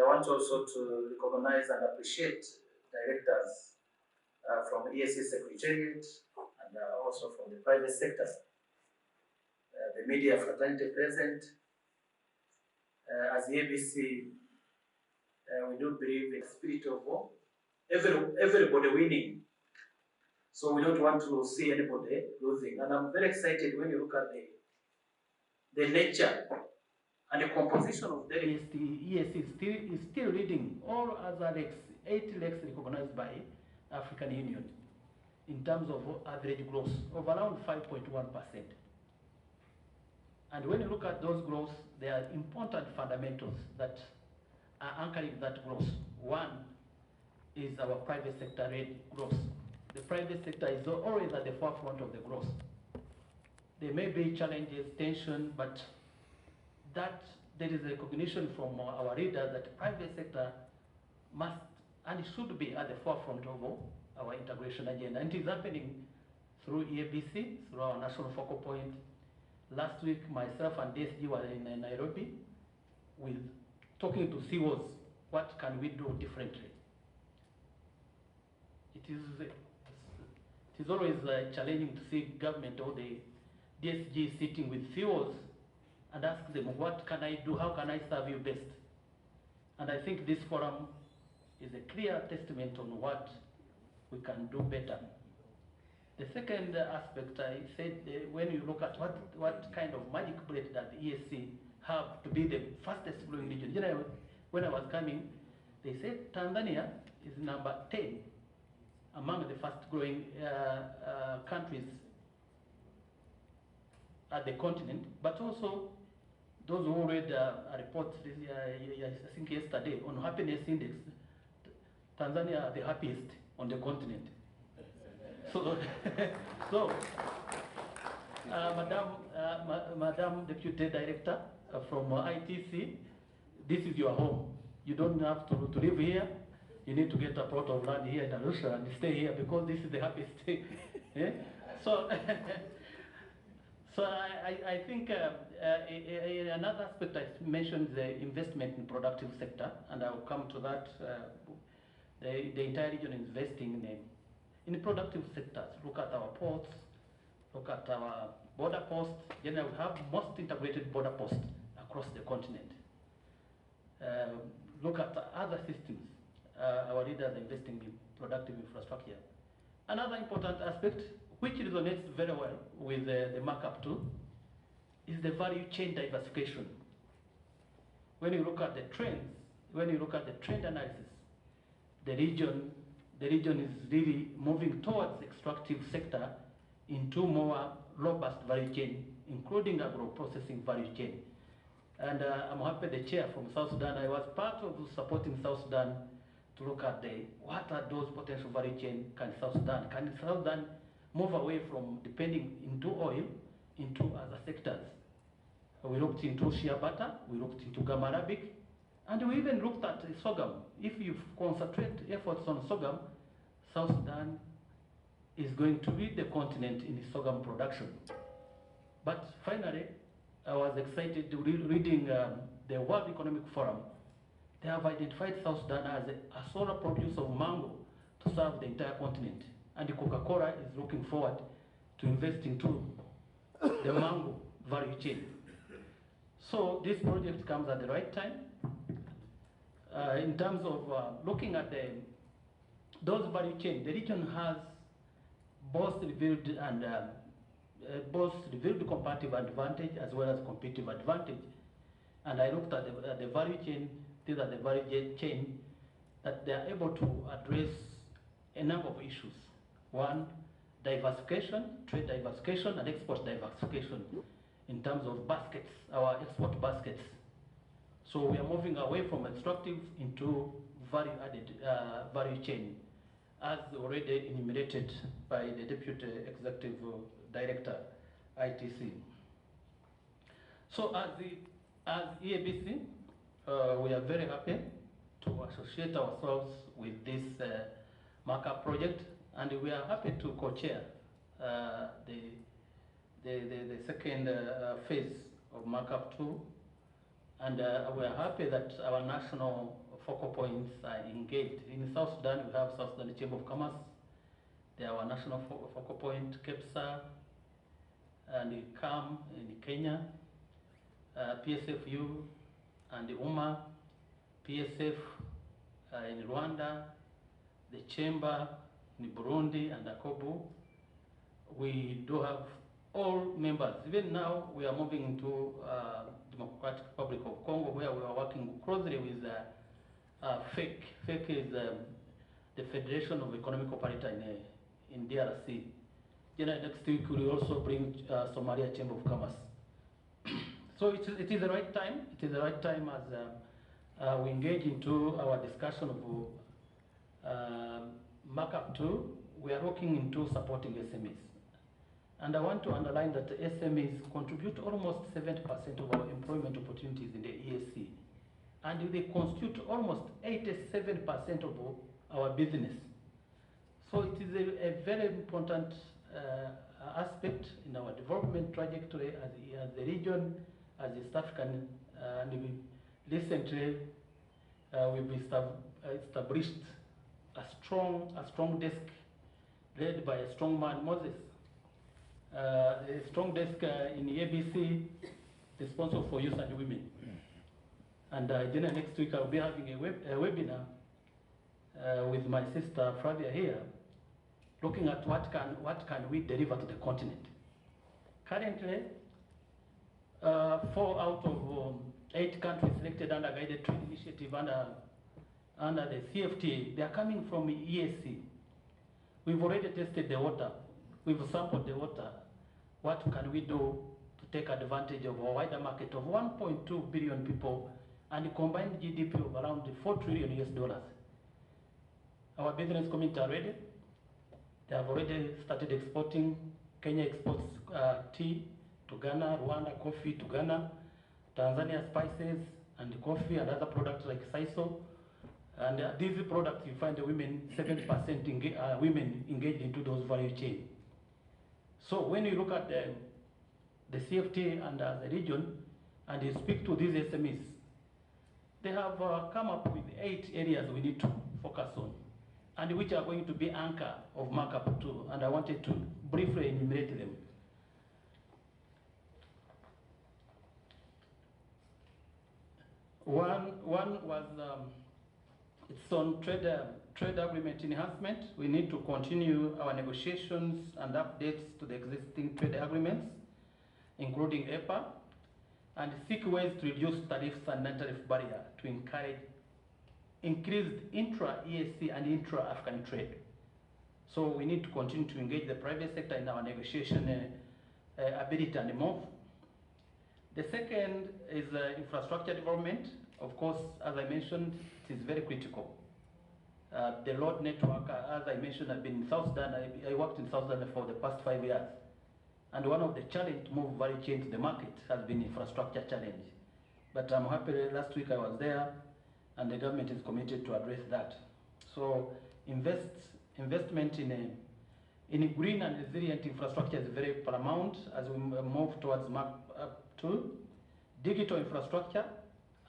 want also to recognize and appreciate directors from EAC Secretariat and also from the private sector, the media fraternity present. As EABC, we do believe in the spirit of everybody winning. So we don't want to see anybody losing. And I'm very excited when you look at the nature and the composition of the EAC is still leading all other 8 legs recognized by African Union in terms of average growth of around 5.1%. And when you look at those growths, there are important fundamentals that are anchoring that growth. One is our private sector rate growth. The private sector is always at the forefront of the growth. There may be challenges, tension, but that there is recognition from our leaders that the private sector must and should be at the forefront of our integration agenda. And it is happening through EABC, through our national focal point. Last week, myself and DSG were in Nairobi with talking to CEOs, what can we do differently? It is always challenging to see government or the DSG sitting with CEOs and ask them, what can I do? How can I serve you best? And I think this forum is a clear testament on what we can do better. The second aspect, I said, when you look at what kind of magic bullet does the EAC have to be the fastest growing region. You know, when I was coming, they said Tanzania is number 10 among the fast growing countries at the continent, but also those who read a report, I think yesterday, on happiness index, Tanzania are the happiest on the continent. So, Madam Deputy Director from ITC, this is your home. You don't have to live here. You need to get a plot of land here in Arusha and stay here because this is the happiest thing. Yeah? So, I think another aspect I mentioned is the investment in productive sector, and I'll come to that. The entire region is investing in productive sectors. Look at our ports, look at our border posts. Generally, we have most integrated border posts across the continent. Look at other systems. Our leaders are investing in productive infrastructure. Another important aspect, which resonates very well with the MARKUP II, is the value chain diversification. When you look at the trends, when you look at the trend analysis, the region is really moving towards the extractive sector into more robust value chain, including agro-processing value chain. And I'm happy the chair from South Sudan, I was part of supporting South Sudan to look at what are those potential value chain can South Sudan move away from depending into oil into other sectors. We looked into shea butter, we looked into gum arabic, and we even looked at sorghum. If you concentrate efforts on sorghum, South Sudan is going to lead the continent in sorghum production. But finally, I was excited reading the World Economic Forum. They have identified South Sudan as a sole producer of mango to serve the entire continent. And Coca-Cola is looking forward to investing too the mango value chain. So this project comes at the right time. In terms of looking at those value chain, the region has both revealed comparative advantage as well as competitive advantage. And I looked at the value chain. These are the value chain that they are able to address a number of issues. One, diversification, trade diversification, and export diversification in terms of baskets, our export baskets. So we are moving away from extractive into value-added value chain, as already enumerated by the Deputy Executive Director, ITC. So as EABC, we are very happy to associate ourselves with this MARKUP project, and we are happy to co-chair the second phase of MARKUP II And we are happy that our national focal points are engaged. In South Sudan, we have South Sudan Chamber of Commerce. They are our national focal point, KEPSA, and CAM in Kenya, PSFU, and the UMA, PSF in Rwanda, the Chamber in Burundi, and AKOBU. We do have all members. Even now, we are moving into Democratic Republic of Congo, where we are working closely with FEC. FEC is the Federation of Economic Operator in DRC. Next week, we will also bring Somalia Chamber of Commerce. So it is the right time. It is the right time as we engage into our discussion of MARKUP II. We are looking into supporting SMEs. And I want to underline that the SMEs contribute almost 70% of our employment opportunities in the EAC. And they constitute almost 87% of our business. So it is a very important aspect in our development trajectory as the region, as East African, and recently we've established a strong desk led by a strong man, Moses. A strong desk in EABC, responsible for youth and women. And next week I'll be having a webinar with my sister Flavia here, looking at what can we deliver to the continent. Currently, 4 out of 8 countries selected under guided trade initiative under the CFTA, they are coming from EAC. We've already tested the water. We've sampled the water. What can we do to take advantage of a wider market of 1.2 billion people and a combined GDP of around $4 trillion US? Our business community are ready. They have already started exporting. Kenya exports tea to Ghana, Rwanda coffee to Ghana, Tanzania spices and coffee and other products like sisal. And these products, you find the women, 70% women engaged into those value chain. So when you look at the CFTA and the region, and you speak to these SMEs, they have come up with 8 areas we need to focus on, and which are going to be anchor of MARKUP II, and I wanted to briefly enumerate them. One was it's on trade agreement enhancement. We need to continue our negotiations and updates to the existing trade agreements, including EPA, and seek ways to reduce tariffs and non-tariff barrier to encourage increased intra-EAC and intra-African trade. So we need to continue to engage the private sector in our negotiation ability and move. The second is infrastructure development. Of course, as I mentioned, it is very critical. The road network, as I mentioned, I've been in South Sudan. I worked in South Sudan for the past 5 years. And one of the challenges to move value chain to the market has been infrastructure challenge. But I'm happy last week I was there, and the government is committed to address that. So investment in green and resilient infrastructure is very paramount as we move towards MARKUP II. Digital infrastructure,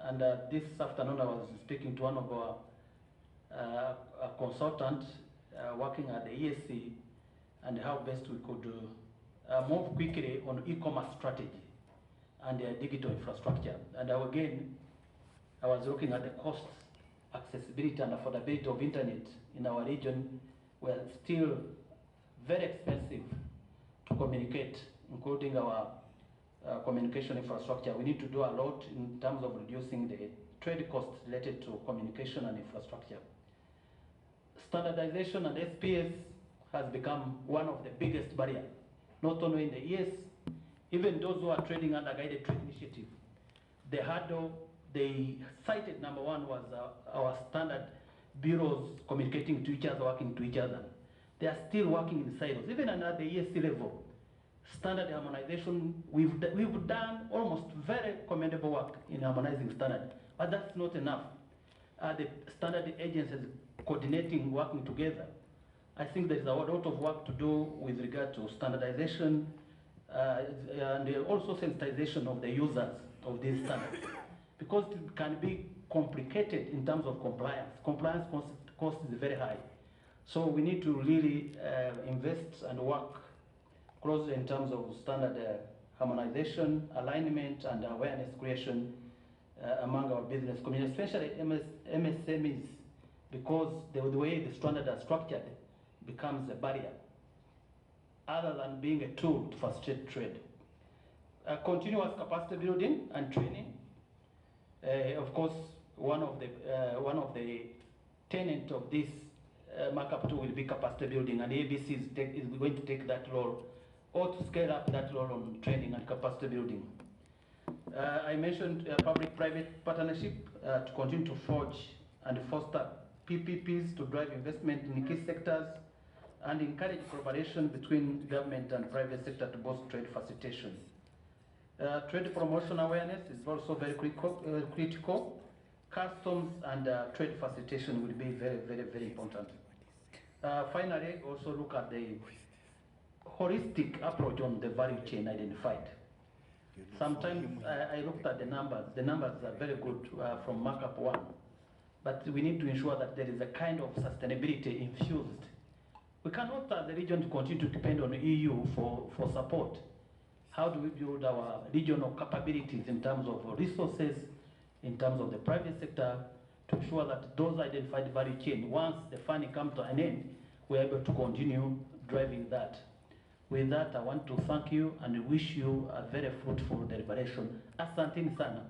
and this afternoon I was speaking to one of our consultants working at the EAC, and how best we could move quickly on e-commerce strategy and digital infrastructure. And again, I was looking at the cost, accessibility and affordability of internet in our region were still very expensive to communicate, including our communication infrastructure. We need to do a lot in terms of reducing the trade costs related to communication and infrastructure. Standardization and SPS has become one of the biggest barriers, not only in the ES, even those who are trading under guided trade initiative. The hurdle they cited, number one, was our standard bureaus communicating to each other, working to each other. They are still working in silos, even at the ESC level. Standard harmonization, we've done almost very commendable work in harmonizing standard, but that's not enough. The standard agencies coordinating, working together. I think there's a lot of work to do with regard to standardization and also sensitization of the users of these standards. because it can be complicated in terms of compliance. Compliance cost is very high. So we need to really invest and work closely in terms of standard harmonization, alignment, and awareness creation among our business community, especially MSMEs, because the way the standards are structured becomes a barrier, other than being a tool to facilitate trade. Continuous capacity building and training. Of course, one of the tenets of this MARKUP II will be capacity building, and EABC is going to take that role, or to scale up that role on training and capacity building. I mentioned public-private partnership to continue to forge and foster PPPs to drive investment in key sectors and encourage collaboration between government and private sector to boost trade facilitation. Trade promotion awareness is also very critical. Customs and trade facilitation will be very, very, very important. Finally, also look at the holistic approach on the value chain identified. Sometimes I looked at the numbers. The numbers are very good from MARKUP I, but we need to ensure that there is a kind of sustainability infused. We cannot, as a region, continue to depend on the EU for support. How do we build our regional capabilities in terms of resources, in terms of the private sector, to ensure that those identified value chain, once the funding comes to an end, we're able to continue driving that. With that, I want to thank you and wish you a very fruitful deliberation. Asanteni sana.